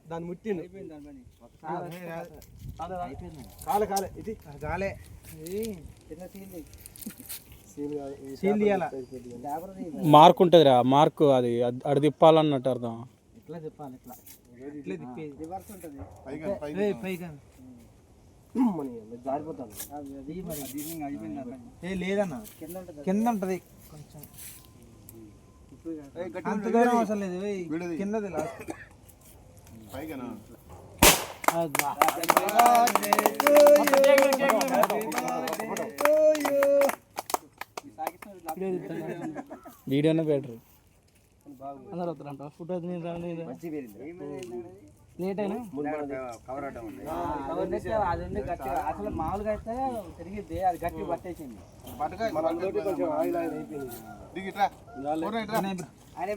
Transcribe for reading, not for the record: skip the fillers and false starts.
దాన్ని ముట్టిండు కాలే కాలే ఇది కాలే మార్క్ ఉంటుంది రా, మార్క్ అది అడి తిప్పాలన్నట్టు అర్థం. ఇట్లా తిప్పాలి, ఇట్లా ఇట్లా తిప్పేది జారిపోతాను. లేదన్న కింద ఉంటది కొంచెం, అంత దూరం అవసరం లేదు, కిందది లాస్ట్. వీడియోనే బెటర్. అందరూ వస్తారంట ఫోటో లేట్ అయినా అసలు మామూలుగా అయితే తిరిగిద్ది, అది గట్టి పట్టేసింది. ఆయన